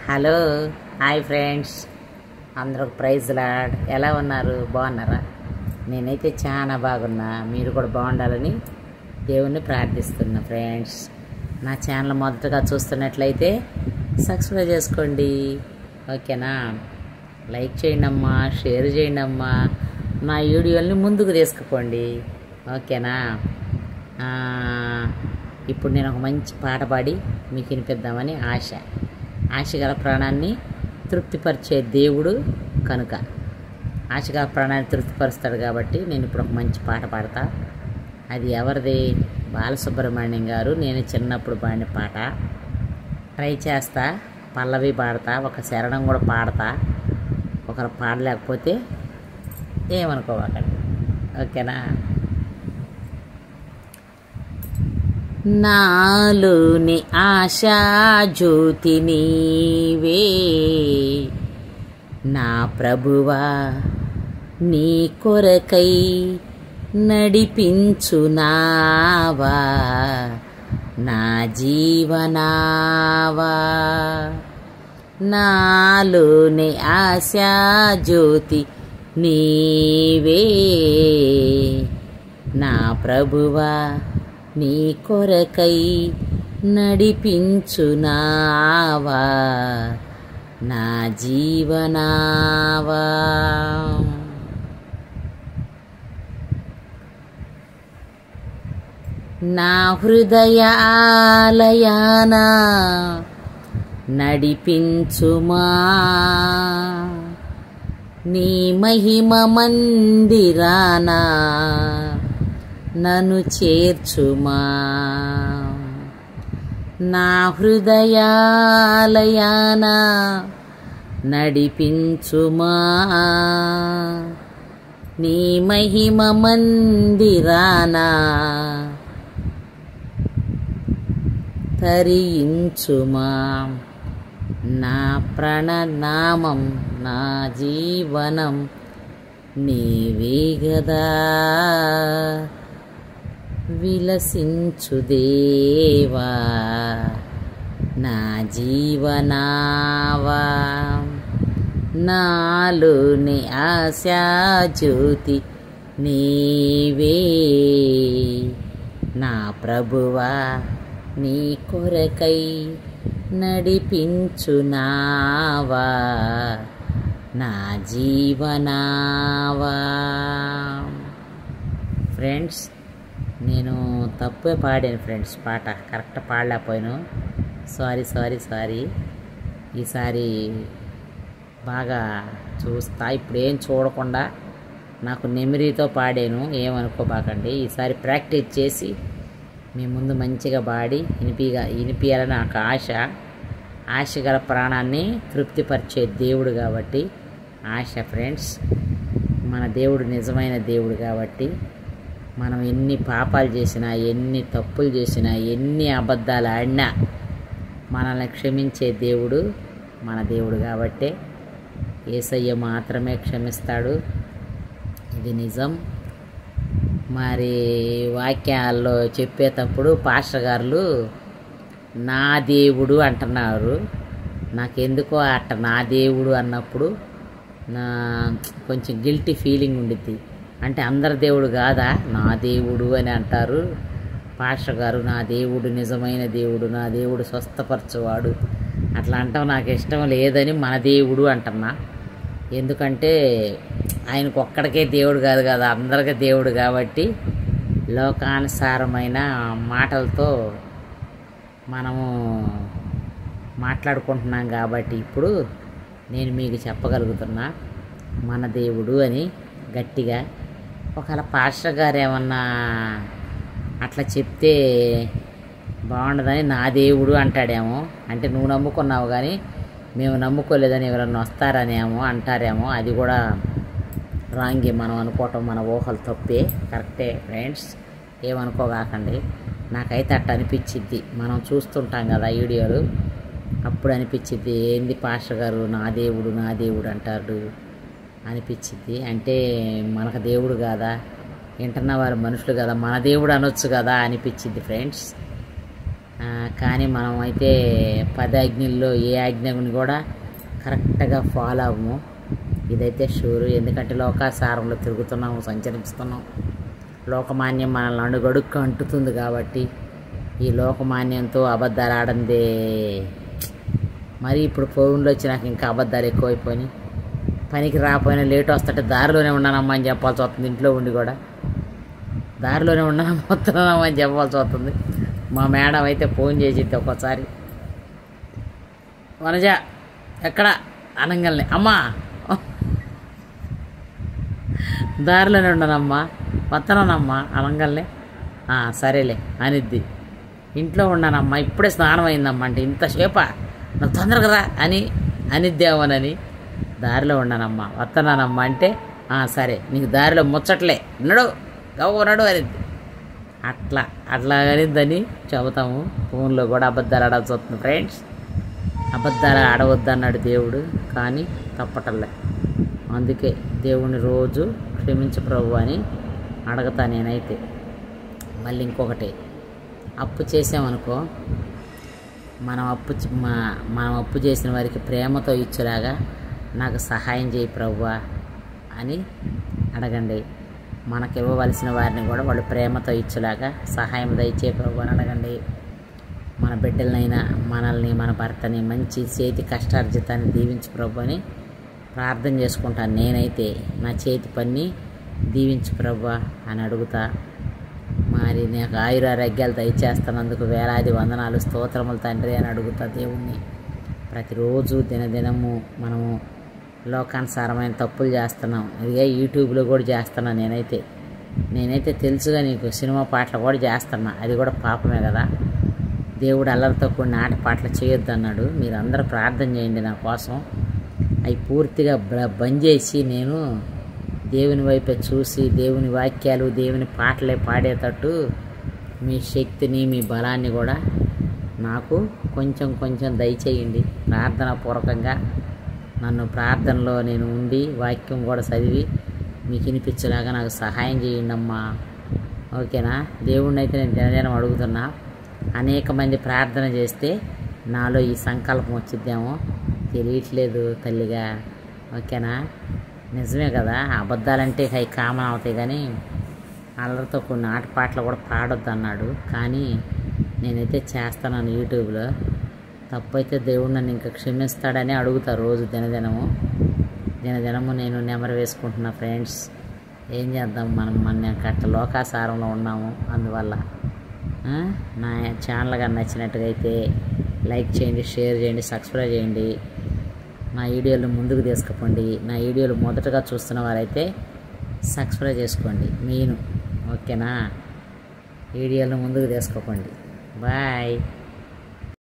Hello hi friends, అందరూ praise lord. ఎలా ఉన్నారు? బాగున్నారా? నేనైతే చాలా బాగున్నా. మీరు కూడా బాగుండాలని దేవుణ్ణి ప్రార్థిస్తున్నా. ఫ్రెండ్స్, నా ఛానల్ మొదటగా చూస్తున్నట్లయితే సబ్స్క్రైబ్ చేసుకోండి, ఓకేనా? లైక్ చేయండి అమ్మా, షేర్ చేయండి అమ్మా, నా వీడియోల్ని ముందుకు తీసుకుపోండి, ఓకేనా? ఇప్పుడు నేను ఒక మంచి పాట పాడి మీకు వినిపిద్దామని ఆశ గల ప్రాణాన్ని తృప్తిపరిచే దేవుడు కనుక ఆశ గల ప్రాణాన్ని తృప్తిపరుస్తాడు కాబట్టి నేను ఇప్పుడు ఒక మంచి పాట పాడతా. అది ఎవరిది? బాలసుబ్రహ్మణ్యం గారు నేను చిన్నప్పుడు పాడిన పాట. ట్రై చేస్తా, పల్లవి పాడతా, ఒక శరణం కూడా పాడతా. ఒకరు పాడలేకపోతే ఏమనుకోవాలండి, ఓకేనా? నాలోని ఆశా జ్యోతి నీవే నా ప్రభువా, నీ కొరకై నడిపించునావా నా జీవనావా. నాలోని ఆశా జ్యోతి నీవే నా ప్రభువా, నీ కొరకై నడిపించునావా నా జీవనావా. నా హృదయాలయాన నడిపించుమా, నీ మహిమ మందిరానా నన్ను చేర్చుమా. నా హృదయాలయాన నడిపించుమా, నీ మహిమ మందిరానా తరించుమా. నా ప్రణనామం నా జీవనం నీవే గదా, విలసించు దేవా నా జీవనావా. నాలోని ఆశా జ్యోతి నీవే నా ప్రభువా, నీ కొరకై నడిపించునావా నా జీవనావా. ఫ్రెండ్స్, నేను తప్పే పాడాను ఫ్రెండ్స్, పాట కరెక్ట్ పాడలేకపోయాను. సారీ. ఈసారి బాగా చూస్తా. ఇప్పుడు ఏం చూడకుండా నాకు నెమరీతో పాడాను, ఏమనుకోబాకండి. ఈసారి ప్రాక్టీస్ చేసి మీ ముందు మంచిగా పాడి వినిపించాలని నాకు ఆశ గల ప్రాణాన్ని తృప్తిపరిచే దేవుడు కాబట్టి ఆశ. ఫ్రెండ్స్, మన దేవుడు నిజమైన దేవుడు కాబట్టి మనం ఎన్ని పాపాలు చేసినా, ఎన్ని తప్పులు చేసినా, ఎన్ని అబద్ధాలు ఆడినా మనల్ని క్షమించే దేవుడు మన దేవుడు కాబట్టే యేసయ్య మాత్రమే క్షమిస్తాడు. ఇది నిజం. మరి వాక్యాల్లో చెప్పేటప్పుడు పాస్టర్ గారు నా దేవుడు అంటున్నారు. నాకెందుకో నా దేవుడు అన్నప్పుడు కొంచెం గిల్టీ ఫీలింగ్ ఉండిద్ది. అంటే అందరి దేవుడు కాదా, నా దేవుడు అని అంటారు పాస్టర్ గారు. నా దేవుడు నిజమైన దేవుడు, నా దేవుడు స్వస్థపరచువాడు, అట్లా అంటాం నాకు ఇష్టం లేదని మన దేవుడు అంటున్నా. ఎందుకంటే ఆయనకు ఒక్కడికే దేవుడు కాదు కదా, అందరికీ దేవుడు కాబట్టి లోకానుసారమైన మాటలతో మనము మాట్లాడుకుంటున్నాం కాబట్టి ఇప్పుడు నేను మీకు చెప్పగలుగుతున్నా మన దేవుడు అని గట్టిగా. ఒకవేళ పాస్టర్ గారు ఏమన్నా అట్లా చెప్తే బాగుండదని నా దేవుడు అంటాడేమో, అంటే నువ్వు నమ్ముకున్నావు కానీ మేము నమ్ముకోలేదని ఎవరన్నా వస్తారనేమో అంటారేమో. అది కూడా రాంగే, మనం అనుకోవటం మన ఊహలు తప్పే. కరెక్టే ఫ్రెండ్స్, ఏమనుకోగాకండి. నాకైతే అట్ట అనిపించిద్ది, మనం చూస్తుంటాం కదా వీడియోలు, అప్పుడు అనిపించిద్ది ఏంది పాస్టర్ గారు నా దేవుడు అంటారు అనిపించిద్ది. అంటే మనకు దేవుడు కాదా, వింటున్న వారు మనుషులు కదా, మన దేవుడు అనొచ్చు కదా అనిపించిద్ది ఫ్రెండ్స్. కానీ మనం అయితే 10 ఆజ్ఞల్లో ఏ ఆజ్ఞని కూడా కరెక్ట్గా ఫాలో అవ్వము. ఇదైతే షూరు. ఎందుకంటే లోకాసారంలో తిరుగుతున్నాము, సంచరిస్తున్నాం. లోకమాన్యం మనల్ని అడుగడుక్కు అంటుతుంది కాబట్టి ఈ లోకమాన్యంతో అబద్ధాలు ఆడందే. మరి ఇప్పుడు ఫోన్లో వచ్చి నాకు ఇంకా అబద్ధాలు ఎక్కువైపోయినాయి. పనికి రాకపోయినా లేట్ వస్తుంటే దారిలోనే ఉన్నానమ్మా అని చెప్పాల్సి వస్తుంది. ఇంట్లో ఉండి కూడా దారిలోనే వస్తున్నానమ్మా అని చెప్పాల్సి వస్తుంది. మా మేడం అయితే ఫోన్ చేసిద్ది ఒక్కోసారి, వనజ ఎక్కడ అనగానే అమ్మా దారిలోనే ఉన్నానమ్మా వస్తున్నానమ్మా అనగానే సరేలే అనిద్ది. ఇంట్లో ఉన్నానమ్మా ఇప్పుడే స్నానం అయిందమ్మా అంటే ఇంతసేపా నాకు తొందరగా రా అని అనిద్దేమోనని దారిలో ఉన్నానమ్మా వస్తున్నానమ్మా అంటే సరే నీకు దారిలో ముచ్చట్లే నడు గవ్వనడు అనిద్ది. అట్లా అనిద్దని చెబుతాము. ఫోన్లో కూడా అబద్ధాలు ఆడాల్సి వస్తుంది ఫ్రెండ్స్. అబద్ధాలు ఆడవద్దన్నాడు దేవుడు, కానీ తప్పటల్లే. అందుకే దేవుని రోజు క్షమించు ప్రభు అని అడగతా నేనైతే. మళ్ళీ ఇంకొకటి, అప్పు చేసామనుకో, మనం అప్పు చేసిన వారికి ప్రేమతో ఇచ్చేలాగా నాకు సహాయం చేయి ప్రభువా అని అడగండి. మనకు ఇవ్వవలసిన వారిని కూడా వాళ్ళు ప్రేమతో ఇచ్చేలాగా సహాయం దయచే ప్రభు అని అడగండి. మన బిడ్డలనైనా మనల్ని, మన భర్తని మంచి చేతి కష్టార్జితాన్ని దీవించు ప్రభు అని ప్రార్థన చేసుకుంటాను నేనైతే. నా చేతి పని దీవించు ప్రభు అని అడుగుతా. మరి నాకు ఆయురారోగ్యాలు దయచేస్తున్నందుకు వేలాది వందనాలు, స్తోత్రములు తండ్రి అని అడుగుతా దేవుణ్ణి. ప్రతిరోజు దినదినము మనము లోకానుసారమైన తప్పులు చేస్తున్నాం. ఇదిగా యూట్యూబ్లో కూడా చేస్తున్నాను నేనైతే తెలుసుగా నీకు. సినిమా పాటలు కూడా చేస్తున్నా, అది కూడా పాపమే కదా. దేవుడు అల్లరితో కూడిన ఆట పాటలు చేయొద్దు అన్నాడు. మీరు అందరూ ప్రార్థన చేయండి నా కోసం. అవి పూర్తిగా బంద్ చేసి నేను దేవుని వైపే చూసి దేవుని వాక్యాలు, దేవుని పాటలే పాడేటట్టు మీ శక్తిని, మీ బలాన్ని కూడా నాకు కొంచెం దయచేయండి. ప్రార్థనాపూర్వకంగా నన్ను ప్రార్థనలో నేను ఉండి వాక్యం కూడా చదివి మీకు వినిపించేలాగా నాకు సహాయం చేయండి అమ్మా. ఓకేనా? దేవుణ్ణి అయితే నేను దినదినం అడుగుతున్నా. అనేక మంది ప్రార్థన చేస్తే నాలో ఈ సంకల్పం వచ్చిద్దేమో తెలియట్లేదు తల్లిగా. ఓకేనా? నిజమే కదా, అబద్ధాలంటే అవి కామన్ అవుతాయి, కానీ అల్లరితో కొన్ని ఆటపాటలు కూడా పాడొద్దు అన్నాడు. కానీ నేనైతే చేస్తున్నాను యూట్యూబ్లో. తప్పైతే దేవుడు నన్ను ఇంకా క్షమిస్తాడని అడుగుతా రోజు దినదినము నేను నెమరు వేసుకుంటున్నా ఫ్రెండ్స్. ఏం చేద్దాం, మన కట్ట లోకాసారంలో ఉన్నాము. అందువల్ల నా ఛానల్ కానీ నచ్చినట్టుగా అయితే లైక్ చేయండి, షేర్ చేయండి, సబ్స్క్రైబ్ చేయండి. నా వీడియోలు ముందుకు తీసుకుపోండి. నా వీడియోలు మొదటగా చూస్తున్న వారైతే సబ్స్క్రైబ్ చేసుకోండి మెయిన్. ఓకేనా? వీడియోలు ముందుకు తీసుకుపోండి. బాయ్.